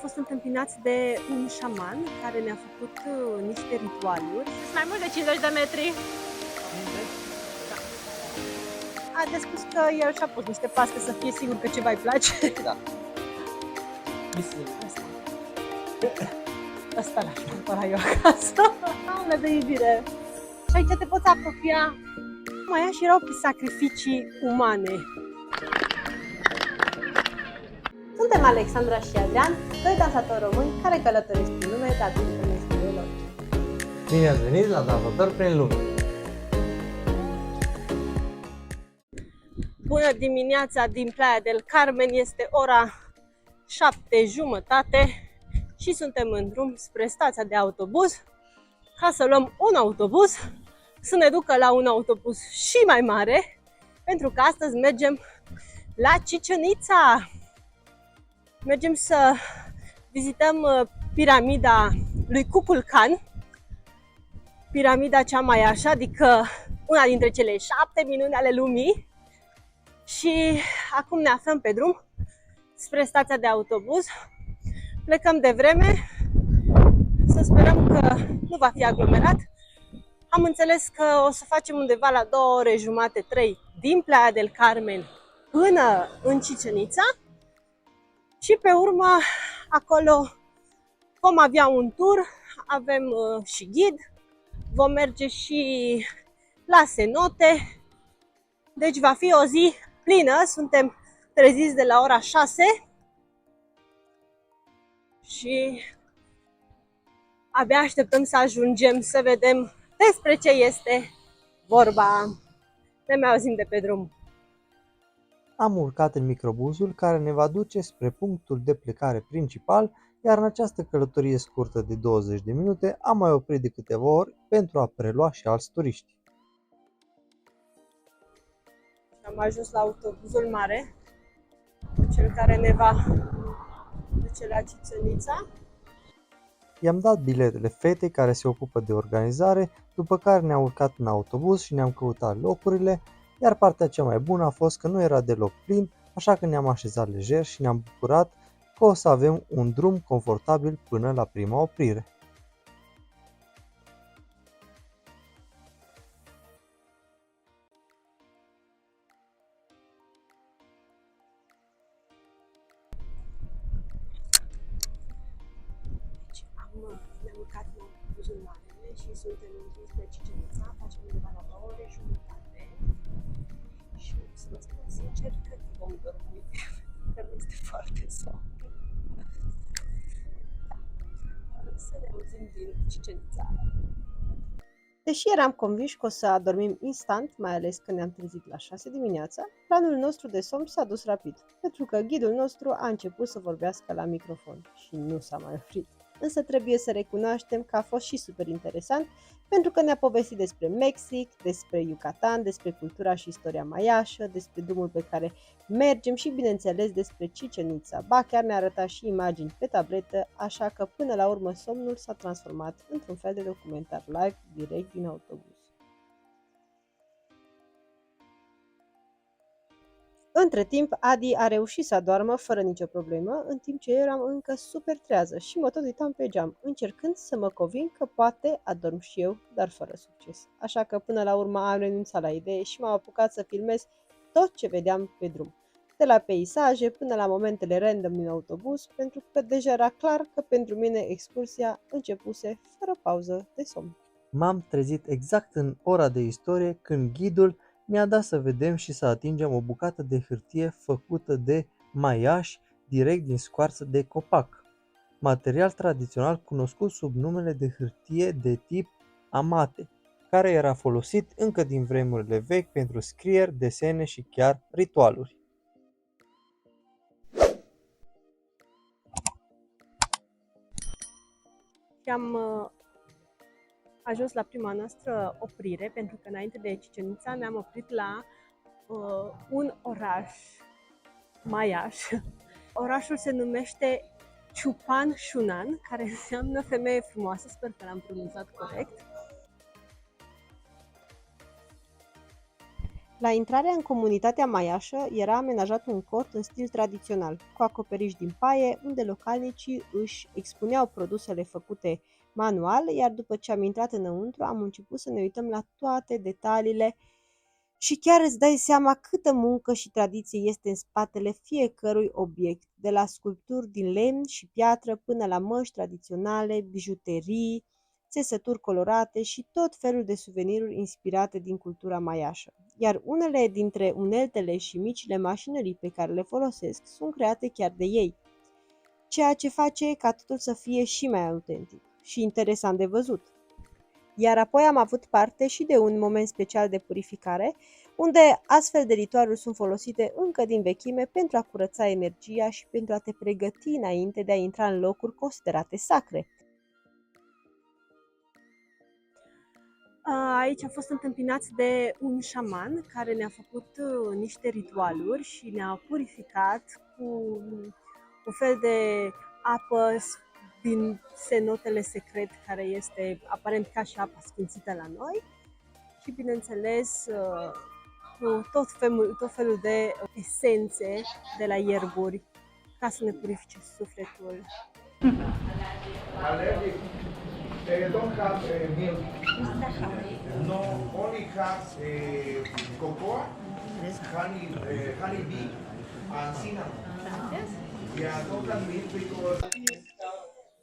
fost întâmpinați de un șaman care ne-a făcut niște ritualuri. Sunt mai mult de 50 de metri. Da. A spus că el și-a pus niște paste să fie sigur că ceva îi place. Da. Asta l-aș cumpăra eu acasă. Aule de iubire. Și aici te poți apropia. Mai și erau sacrificii umane. Suntem Alexandra și Adrian, doi dansatori români care călătoresc prin lume datorită meseриei lor. Bine ați venit la Dansatori prin lume! Bună dimineața din Playa del Carmen, este ora 7:30 și suntem în drum spre stația de autobuz ca să luăm un autobuz să ne ducă la un autobuz și mai mare, pentru că astăzi mergem la Chichén Itzá. Mergem să vizităm piramida lui Kukulkan, piramida cea maiașă, adică una dintre cele 7 minuni ale lumii. Și acum ne aflăm pe drum spre stația de autobuz. Plecăm de vreme, să sperăm că nu va fi aglomerat. Am înțeles că o să facem undeva la 2 ore jumate, 3 din Playa del Carmen până în Chichén Itzá. Și pe urmă, acolo vom avea un tur, avem și ghid, vom merge și la cenote. Deci va fi o zi plină, suntem treziți de la ora 6 și abia așteptăm să ajungem să vedem despre ce este vorba. Ne mai auzim de pe drum. Am urcat în microbuzul care ne va duce spre punctul de plecare principal, iar în această călătorie scurtă de 20 de minute am mai oprit de câteva ori pentru a prelua și alți turiști. Am ajuns la autobuzul mare, cel care ne va duce la Chichén Itzá. I-am dat biletele fetei care se ocupă de organizare, după care ne-am urcat în autobuz și ne-am căutat locurile, iar partea cea mai bună a fost că nu era deloc plin, așa că ne-am așezat lejer și ne-am bucurat că o să avem un drum confortabil până la prima oprire. Ne-am urcat în autobuzul mare și suntem în drum spre Chichén Itzá, facem undeva la 2 ore jumătate și să vă spun sincer că nu vom dormi, că nu este foarte somn. Să ne auzim din Chichén Itzá. Deși eram convinși că o să adormim instant, mai ales că ne-am trezit la 6 dimineața, planul nostru de somn s-a dus rapid, pentru că ghidul nostru a început să vorbească la microfon și nu s-a mai oprit. Însă trebuie să recunoaștem că a fost și super interesant, pentru că ne-a povestit despre Mexic, despre Yucatan, despre cultura și istoria maiașă, despre drumul pe care mergem și, bineînțeles, despre Chichén Itzá. Ba, chiar ne-a arătat și imagini pe tabletă, așa că până la urmă somnul s-a transformat într-un fel de documentar live direct din autobuz. Între timp, Adi a reușit să adormă fără nicio problemă, în timp ce eu eram încă super trează și mă tot uitam pe geam, încercând să mă conving că poate adorm și eu, dar fără succes. Așa că până la urmă am renunțat la idee și m-am apucat să filmez tot ce vedeam pe drum, de la peisaje până la momentele random din autobuz, pentru că deja era clar că pentru mine excursia începuse fără pauză de somn. M-am trezit exact în ora de istorie când ghidul mi-a dat să vedem și să atingem o bucată de hârtie făcută de maiași direct din scoarță de copac, material tradițional cunoscut sub numele de hârtie de tip amate, care era folosit încă din vremurile vechi pentru scrieri, desene și chiar ritualuri. Și am ajuns la prima noastră oprire, pentru că înainte de Chichén Itzá ne-am oprit la un oraș maiaș. Orașul se numește Chupan Shunan, care înseamnă femeie frumoasă, sper că l-am pronunțat corect. La intrarea în comunitatea maiașă era amenajat un cort în stil tradițional, cu acoperiș din paie, unde localnicii își expuneau produsele făcute manual, iar după ce am intrat înăuntru am început să ne uităm la toate detaliile și chiar îți dai seama câtă muncă și tradiție este în spatele fiecărui obiect, de la sculpturi din lemn și piatră până la măști tradiționale, bijuterii, țesături colorate și tot felul de suveniruri inspirate din cultura maiașă. Iar unele dintre uneltele și micile mașinării pe care le folosesc sunt create chiar de ei, ceea ce face ca totul să fie și mai autentic și interesant de văzut. Iar apoi am avut parte și de un moment special de purificare, unde astfel de ritualuri sunt folosite încă din vechime pentru a curăța energia și pentru a te pregăti înainte de a intra în locuri considerate sacre. Aici am fost întâmpinați de un șaman care ne-a făcut niște ritualuri și ne-a purificat cu un fel de apă din senotele secret, care este aparent ca și apa sfințită la noi, și bineînțeles cu tot felul de esențe de la ierburi ca să ne purifice sufletul. They don't have milk. No, only have cocoa, honey bee, and cinnamon. Yeah, don't have milk because.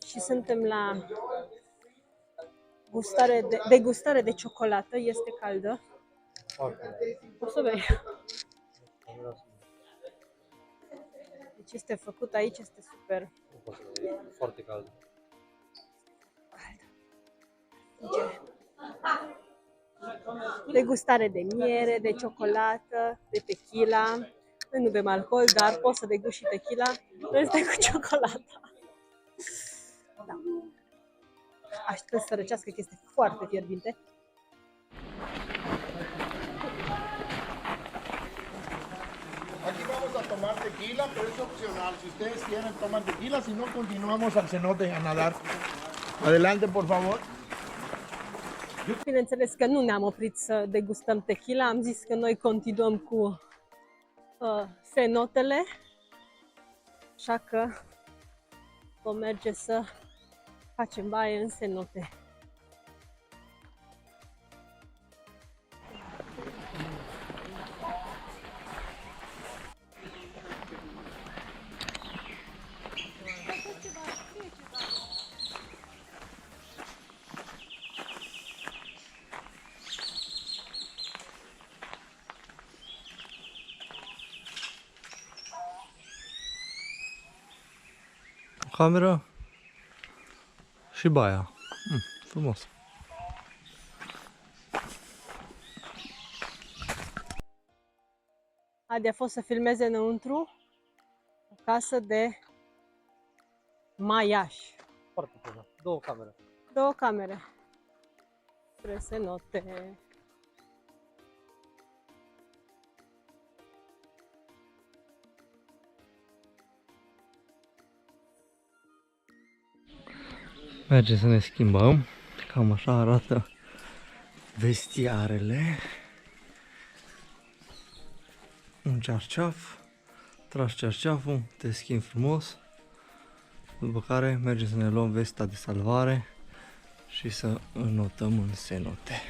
Și suntem la degustare de ciocolată, este caldă. O să bei. Deci este făcut aici, este super. Foarte cald. Degustare de miere, de ciocolată, de tequila. Noi nu bem alcool, dar poți să degusti și tequila. Noi este cu ciocolata. Da. Aștept să răcească, că este foarte fierbinte. Aquí vamos a tomar tequila, pero es opcional. Si ustedes quieren, toman tequila, si no, continuamos al cenote a nadar. Adelante, por favor. Bineînțeles că nu ne-am oprit să degustăm tequila, am zis că noi continuăm cu cenotele, așa că vom merge să facem baie în cenote. Cameră și baia. Frumos. Adi a fost să filmeze înăuntru o casă de maiași. Foarte frumos. Două camere. Două camere. Spre cenote. Mergem să ne schimbăm. Cam așa arată vestiarele. Un cearceaf. Tragi cearceaful, te schimbi frumos. După care mergem să ne luăm vesta de salvare și să înotăm în cenote.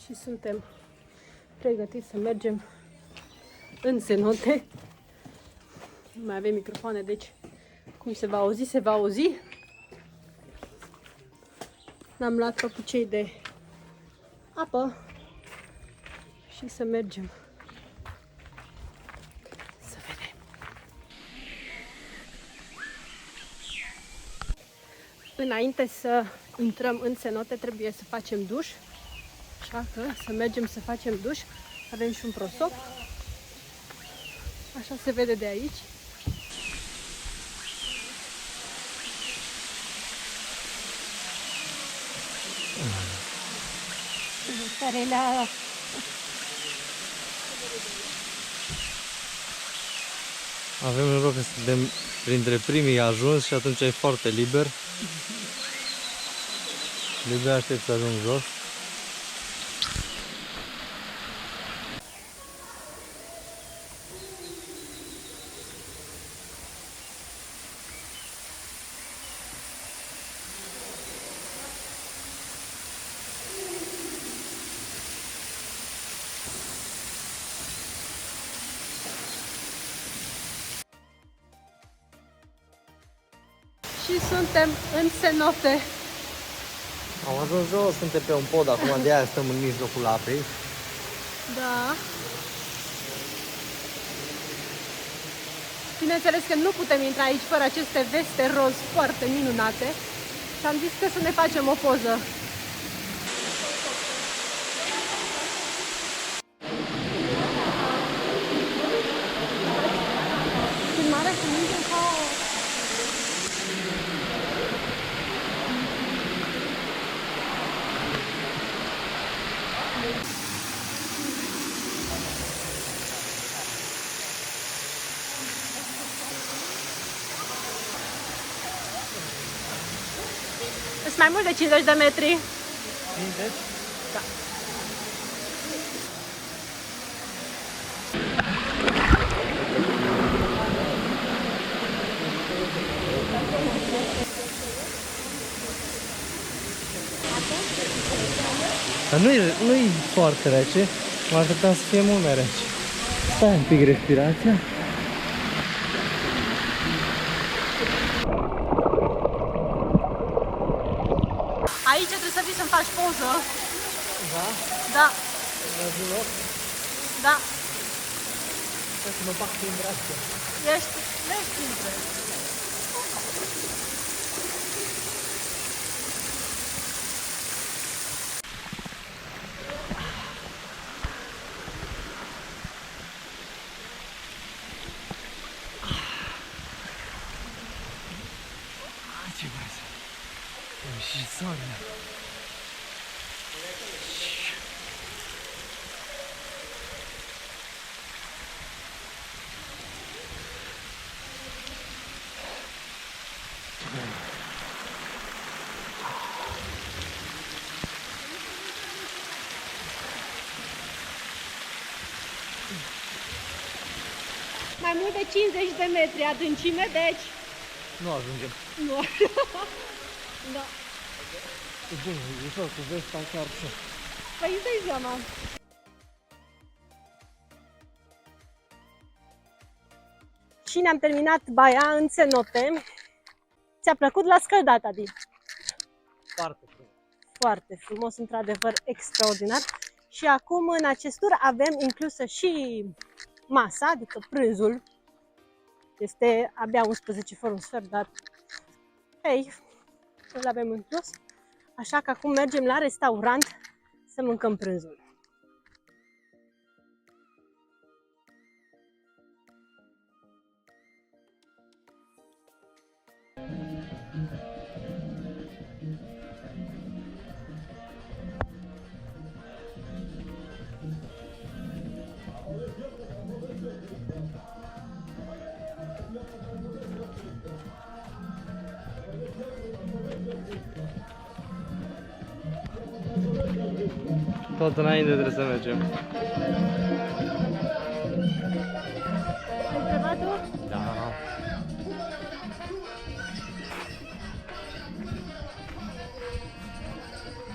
Și suntem pregătiți să mergem în cenote. Nu mai avem microfoane, deci cum se va auzi, se va auzi. Ne-am luat papucei de apă și să mergem. Să vedem. Înainte să intrăm în cenote, trebuie să facem duș. Așa că să mergem să facem duș. Avem și un prosop. Așa se vede de aici. Avem noroc că suntem printre primii ajuns și atunci e foarte liber. De aștept să ajung jos. Și suntem în cenote. Am ajuns jos, suntem pe un pod acum, de aia stăm în mijlocul apei. Da. Bineînțeles că nu putem intra aici fără aceste veste roz foarte minunate. Și am zis că să ne facem o poză. Filmarea cu mine ca o... Sunt mai mult de 50 de metri. 50? Da. Dar nu-i foarte rece, mă așteptam să fie mult mai rece. Stai un pic respirația. Aici trebuie să vii să-mi faci poză. Da? Da. Loc? Da. Să mă fac prin brațe. Ești printre. Ce mai să... Și soarele. Mai mult de 50 de metri adâncime, deci... Nu ajungem. Nu. Da. E bun, e ușor cu vesta chiar și... Păi îți dai seama. Și ne-am terminat baia în cenote. Ți-a plăcut? L-a scăldat, Adi? Foarte frumos. Foarte frumos, într-adevăr, extraordinar. Și acum, în acest tur, avem inclusă și masa, adică prânzul. Este abia 11 fără un sfert, dar hei, îl avem în plus. Așa că acum mergem la restaurant să mâncăm prânzul. Tot înainte trebuie să mergem. Ai întrebat-o? Da.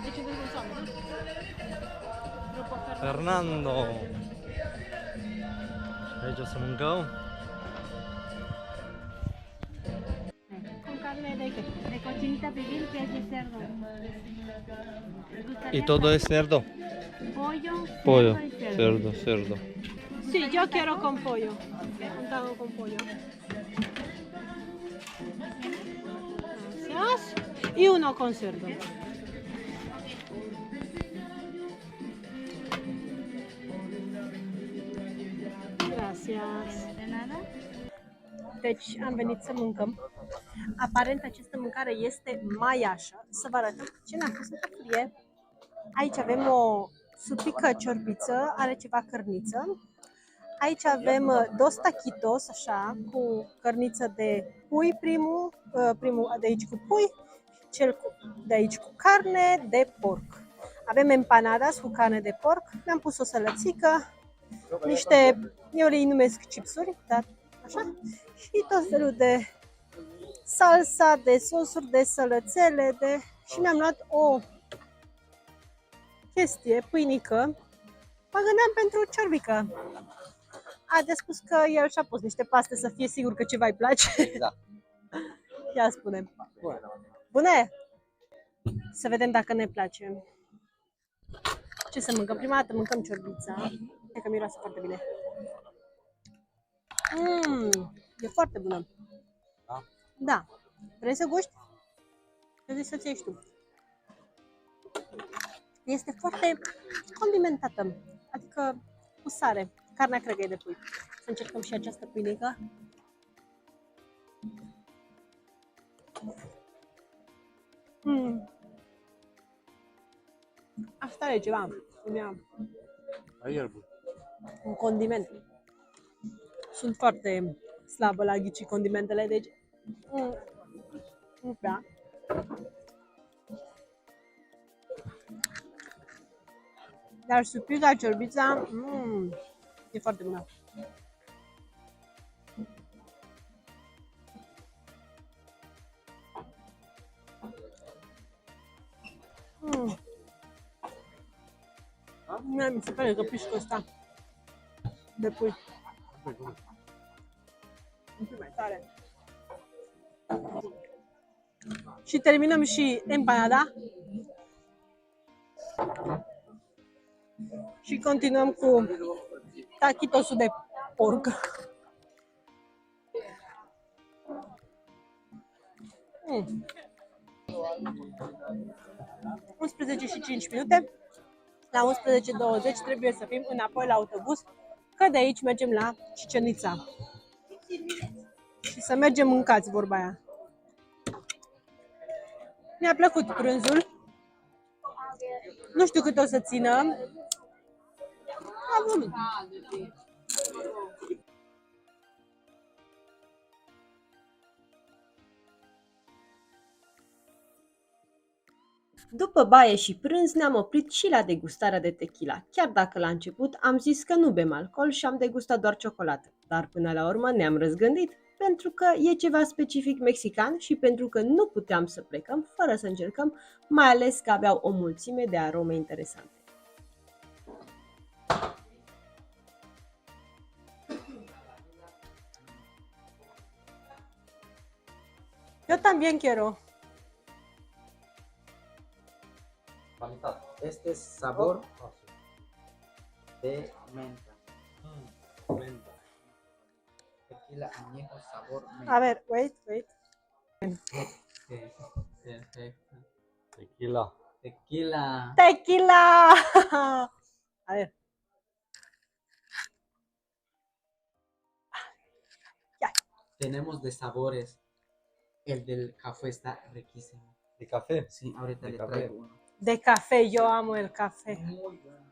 Deci unde înseamnă? După Fernando! Aici o să mâncăm? Con carne de qué? De cochinita pibil, pies de cerdo. Y todo es cerdo. Pollo, Pollo, cerdo y cerdo. cerdo, cerdo. Sí, yo quiero con pollo. Un taco con pollo. Gracias. Y uno con cerdo. Gracias. De nada. Deci am venit să mâncăm. Aparent această mâncare este maiașă. Să vă arătăm ce ne-am pus în farfurie. Aici avem o supică ciorbiță, are ceva cărniță. Aici avem dos taquitos, așa, cu cărniță de pui primul de aici cu pui, cel de aici cu carne de porc. Avem empanadas cu carne de porc, mi-am pus o sălățică, niște, eu le numesc chipsuri, dar așa, și tot felul de salsa, de sosuri, de sălățele, și mi-am luat o chestie, pâinică. Mă gândeam pentru ciorbică. A de spus că el și-a pus niște paste să fie sigur că ceva îi place. Da. Ia spune. Bune? Să vedem dacă ne place. Ce să mâncăm? Prima dată mâncăm ciorbița. Cred că miroase foarte bine. E foarte bună. Da? Da. Vrei să guști? Eu zic să-ți iei și tu. Este foarte condimentată. Adică cu sare. Carnea cred că e de pui. Să încercăm și această pâinică. Asta e ceva. Un condiment. Sunt foarte slabă la ghici condimentele, deci nu prea. Dar surpriza, ciorbița, e foarte bună. Mie mi se pare că pișcă ăsta de pui. Un pic mai tare. Și terminăm și empanada. Și continuăm cu taquitosul de porc. 11 și 5 minute. La 11:20 trebuie să fim înapoi la autobuz, că de aici mergem la Cicenița. Și să mergem mâncați, vorba aia. Mi-a plăcut prânzul. Nu știu cât o să țină. Bun. După baie și prânz ne-am oprit și la degustarea de tequila, chiar dacă la început am zis că nu bem alcool și am degustat doar ciocolată, dar până la urmă ne-am răzgândit pentru că e ceva specific mexican și pentru că nu puteam să plecăm fără să încercăm, mai ales că aveau o mulțime de arome interesante. Yo también quiero. Este es sabor de menta. Menta. Tequila añejo sabor menta. A ver, wait. Perfecto. Tequila. Tequila. Tequila! A ver. Ya. Tenemos de sabores. El del café está riquísimo. De café. Sí, ahorita De le café. traigo uno. De café, yo amo el café. Muy bueno.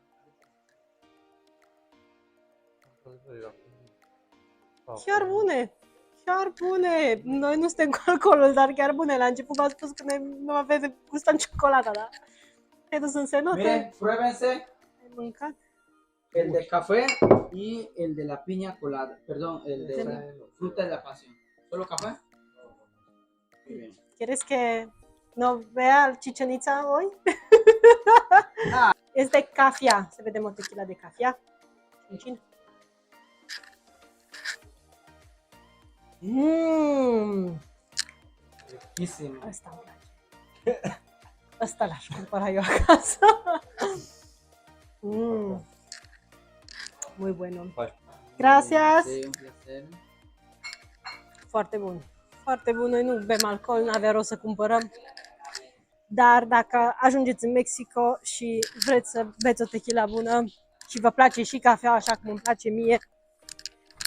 Chiar bune! Chiar bune! Noi nu suntem cu alcoolul, dar chiar bune. La început v-am spus că nu aveți gustat ciocolata, da? Te-ai dus în cenote? Miren, pruébense Ai mâncat? el de café y el de la piña colada. Perdón, el de la fruta de la pasión. ¿Solo café? Muy bien. ¿Quieres que no vea Chichen-Itza hoy? Es de cafea. Să vedem o tequila de cafea. Chin. Riquísimo. Asta îmi place. Asta l-aș cumpăra eu acasă. Muy bueno. Gracias. Sí, un placer. Foarte bun. Foarte bun. Noi nu bem alcool, n-avea rost să cumpărăm. Dar dacă ajungeți în Mexico și vreți să beți o tequila bună și vă place și cafea așa cum îmi place mie,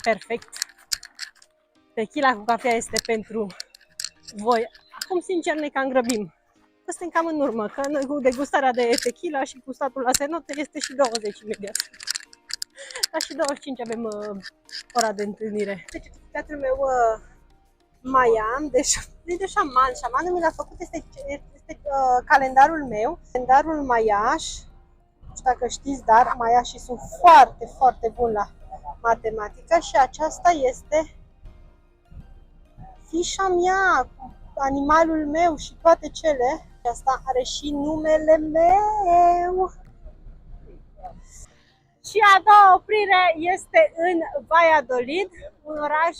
perfect. Tequila cu cafea este pentru voi. Acum, sincer, ne cam grăbim. Că suntem cam în urmă, că cu degustarea de tequila și cu statul la cenote este și 20 imediat. La și 25 avem ora de întâlnire. Deci, teatrul meu Maiam, de șaman. Șamanul mi l-a făcut, este calendarul meu, calendarul maiaș. Nu știu dacă știți, dar maiașii sunt foarte, foarte buni la matematică și aceasta este fișa mea cu animalul meu și toate cele. Asta are și numele meu. Și a doua oprire este în Valladolid, un oraș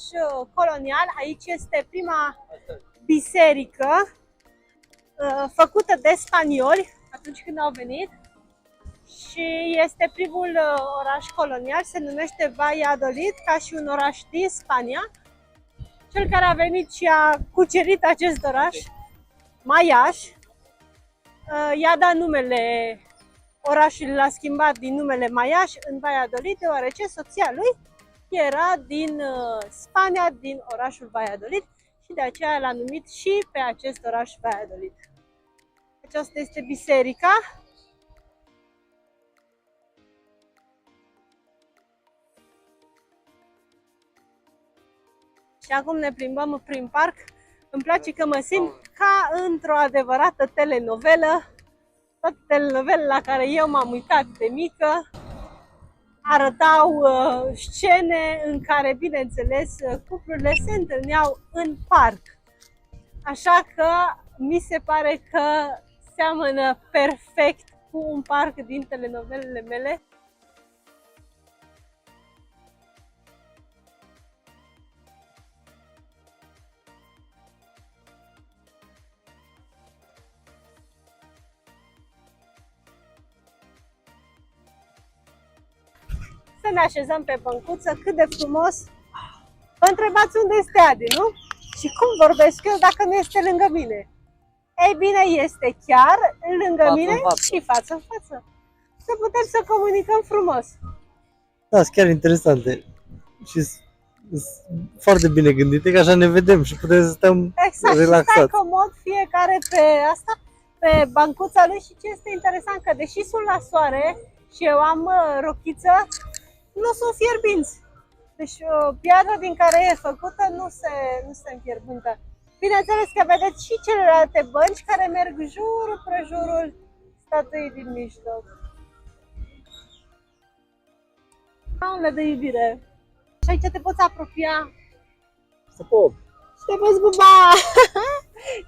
colonial. Aici este prima biserică făcută de spanioli atunci când au venit și este primul oraș colonial, se numește Valladolid, ca și un oraș din Spania. Cel care a venit și a cucerit acest oraș, Maiaș, i-a dat numele orașului, l-a schimbat din numele Maiaș în Valladolid, deoarece soția lui era din Spania, din orașul Valladolid și de aceea l-a numit și pe acest oraș Valladolid. Aceasta este biserica. Și acum ne plimbăm prin parc. Îmi place că mă simt ca într-o adevărată telenovelă. Toate telenovelele la care eu m-am uitat de mică arătau scene în care, bineînțeles, cuplurile se întâlneau în parc. Așa că mi se pare că seamănă perfect cu un parc din telenovelele mele. Să ne așezăm pe băncuță, cât de frumos. Vă întrebați unde este Adi, nu? Și cum vorbesc eu dacă nu este lângă mine? Ei bine, este chiar lângă mine și față în față. Să putem să comunicăm frumos. Da, sunt chiar interesante și foarte bine gândite, că așa ne vedem și putem să stăm exact, relaxați. Stai comod fiecare pe asta, pe bancuța lui și ce este interesant că deși sunt la soare și eu am rochiță, nu sunt fierbinți. Deci piatra din care e făcută nu se înfierbântă. Bineînțeles că vedeți și celelalte bănci care merg jur împrejurul statuii din mijloc. Aule de iubire. Și aici te poți apropia. Să pop. Și te poți buba.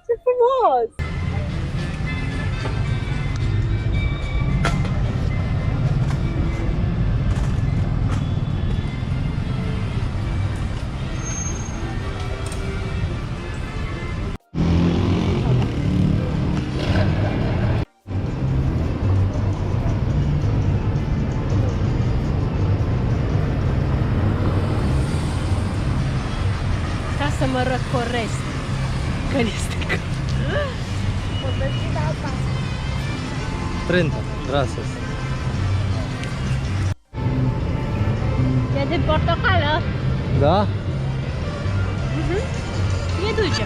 Ce frumos! Să mă răcoresc, că este cald. 30, gracias. E de portocală. Da? E dulce.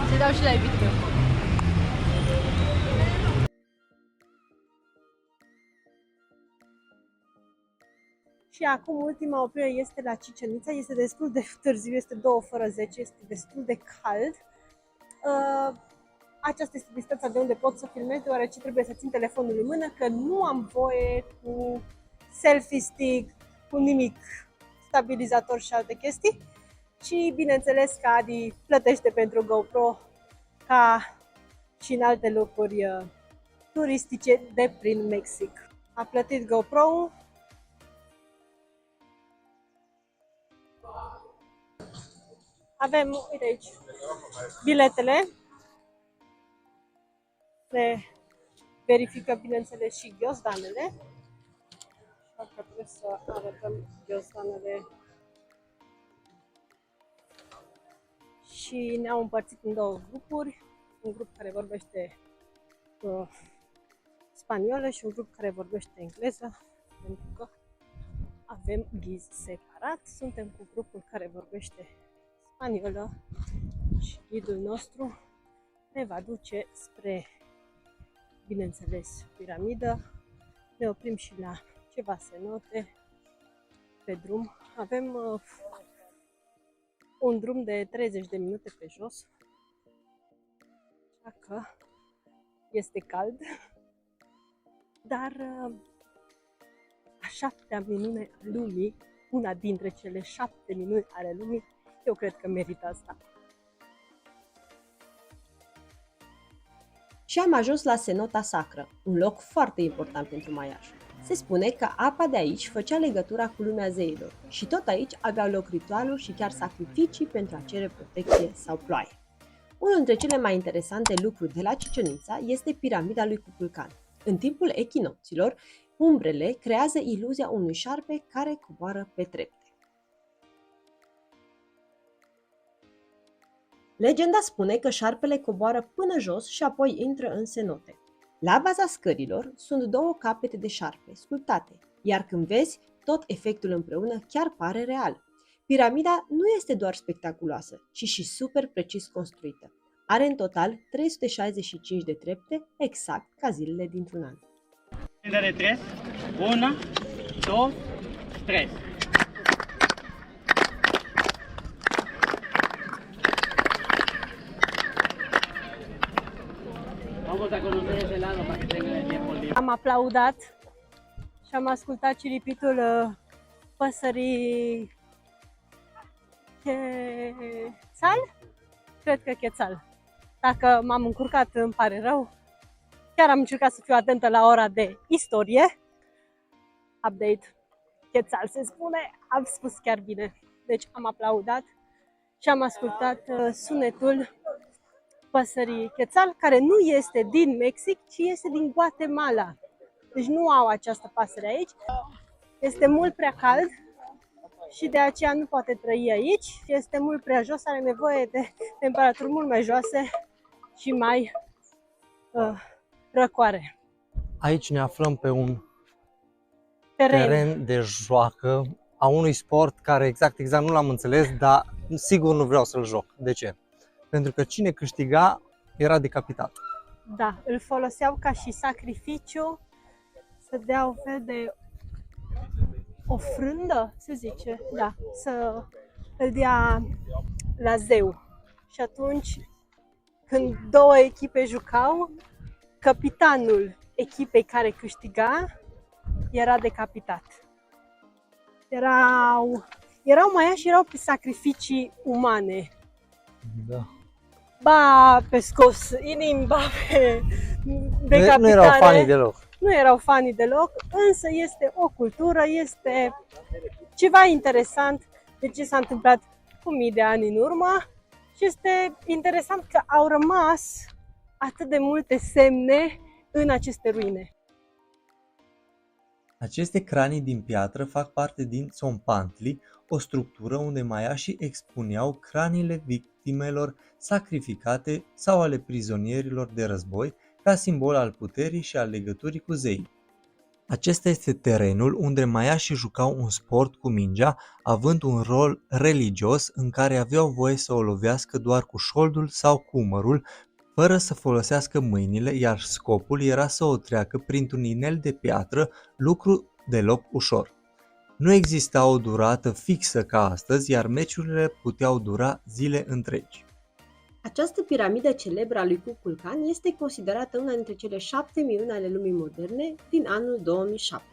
Se dau și la iubitul meu. Și acum ultima oprire este la Cicenița. Este destul de târziu, este 2 fără 10, este destul de cald. Aceasta este distanța de unde pot să filmez, deoarece trebuie să țin telefonul în mână, că nu am voie cu selfie stick, cu nimic, stabilizator și alte chestii. Și bineînțeles că Adi plătește pentru GoPro ca și în alte locuri turistice de prin Mexic. A plătit GoPro-ul. Avem, uite aici, biletele. Se verifică, bineînțeles, și ghiozdanele. Așa că trebuie să arătăm ghiozdanele. Și ne-au împărțit în 2 grupuri. Un grup care vorbește spaniolă și un grup care vorbește engleză. Pentru că avem ghiz separat. Suntem cu grupul care vorbește spaniolă și ghidul nostru ne va duce spre, bineînțeles, piramidă. Ne oprim și la ceva cenote pe drum. Avem un drum de 30 de minute pe jos, așa că este cald, dar a 7-a minune a lumii, una dintre cele 7 minuni ale lumii, eu cred că merită asta. Și am ajuns la Cenota Sacră, un loc foarte important pentru maiași. Se spune că apa de aici făcea legătura cu lumea zeilor și tot aici aveau loc ritualuri și chiar sacrificii pentru a cere protecție sau ploaie. Unul dintre cele mai interesante lucruri de la Chichén Itzá este piramida lui Kukulkan. În timpul echinopților, umbrele creează iluzia unui șarpe care coboară pe trepte. Legenda spune că șarpele coboară până jos și apoi intră în cenote. La baza scărilor sunt două capete de șarpe sculptate, iar când vezi tot efectul împreună chiar pare real. Piramida nu este doar spectaculoasă, ci și super precis construită. Are în total 365 de trepte, exact ca zilele dintr-un an. De 3, 1, 2, 3. Vamos a conocer ese lado para que tengan el tiempo libre. Am aplaudat și am ascultat ciripitul păsării chețal? Cred că chețal. Dacă m-am încurcat, îmi pare rău. Chiar am încercat să fiu atentă la ora de istorie. Update. Chețal se spune. Am spus chiar bine. Deci am aplaudat și am ascultat sunetul păsării chețal, care nu este din Mexic, ci este din Guatemala. Deci nu au această pasăre aici. Este mult prea cald și de aceea nu poate trăi aici. Este mult prea jos, are nevoie de temperaturi mult mai joase și mai răcoare. Aici ne aflăm pe un teren de joacă a unui sport care exact nu l-am înțeles, dar sigur nu vreau să-l joc. De ce? Pentru că cine câștiga era decapitat. Da, îl foloseau ca și sacrificiu, să dea un fel de ofrândă, se zice, da, să îl dea la zeu. Și atunci, când două echipe jucau, capitanul echipei care câștiga era decapitat. Erau maiași, erau pe sacrificii umane. Da. Ba pe scos inimi, ba pe decapitare. Nu erau fani deloc. Nu erau fani deloc, însă este o cultură, este ceva interesant de ce s-a întâmplat cu mii de ani în urmă și este interesant că au rămas atât de multe semne în aceste ruine. Aceste cranii din piatră fac parte din Tzompantli, o structură unde maiașii expuneau craniile victimelor sacrificate sau ale prizonierilor de război, ca simbol al puterii și al legăturii cu zeii. Acesta este terenul unde maiașii jucau un sport cu mingea, având un rol religios în care aveau voie să o lovească doar cu șoldul sau cu umărul, fără să folosească mâinile, iar scopul era să o treacă printr-un inel de piatră, lucru deloc ușor. Nu exista o durată fixă ca astăzi, iar meciurile puteau dura zile întregi. Această piramidă celebră a lui Kukulkan este considerată una dintre cele 7 minuni ale lumii moderne din anul 2007.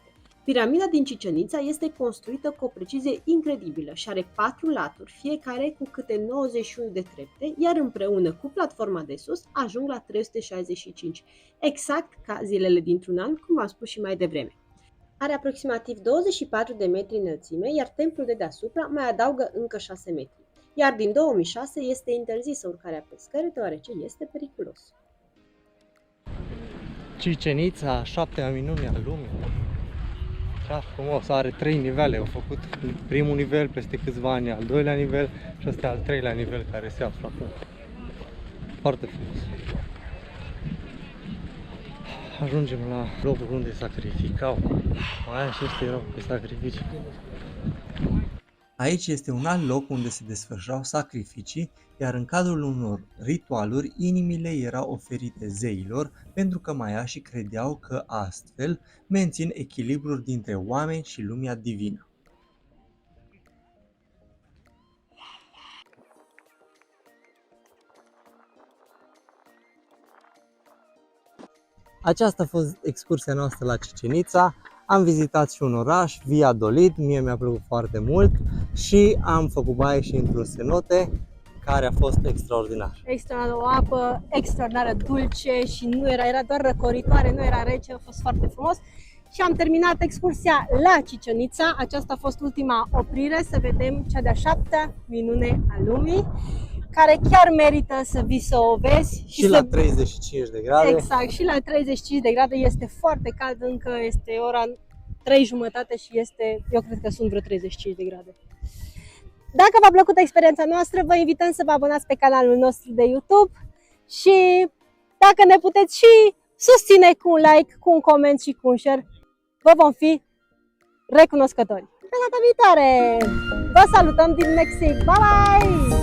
Piramida din Chichén Itzá este construită cu o precizie incredibilă și are 4 laturi, fiecare cu câte 91 de trepte, iar împreună cu platforma de sus ajung la 365, exact ca zilele dintr-un an, cum am spus și mai devreme. Are aproximativ 24 de metri înălțime, iar templul de deasupra mai adaugă încă 6 metri. Iar din 2006 este interzisă urcarea pe scări, deoarece este periculos. Chichén Itzá, 7-a minune a lumii. Chiar frumos, are 3 nivele. Au făcut primul nivel peste câțiva ani, al doilea nivel și ăsta e al treilea nivel care se află acum. Foarte frumos. Ajungem la locul unde sacrificau. Aia și ăștia erau pe sacrificii. Aici este un alt loc unde se desfășurau sacrificii, iar în cadrul unor ritualuri, inimile erau oferite zeilor pentru că maiașii credeau că astfel mențin echilibrul dintre oameni și lumea divină. Aceasta a fost excursia noastră la Chichén Itzá. Am vizitat și un oraș, Valladolid, mie mi-a plăcut foarte mult și am făcut baie și într-un cenote care a fost extraordinar. Extraordinar, o apă extraordinară, dulce și nu era doar răcoritoare, nu era rece, a fost foarte frumos. Și am terminat excursia la Chichén Itzá. Aceasta a fost ultima oprire, să vedem cea de-a 7-a minune a lumii, care chiar merită să vii să o vezi. Și la 35 de grade. Exact, și la 35 de grade este foarte cald, încă este ora 3:30 și eu cred că sunt vreo 35 de grade. Dacă v-a plăcut experiența noastră, vă invităm să vă abonați pe canalul nostru de YouTube și dacă ne puteți și susține cu un like, cu un coment și cu un share, vă vom fi recunoscători. Pe data viitoare! Vă salutăm din Mexic! Bye bye!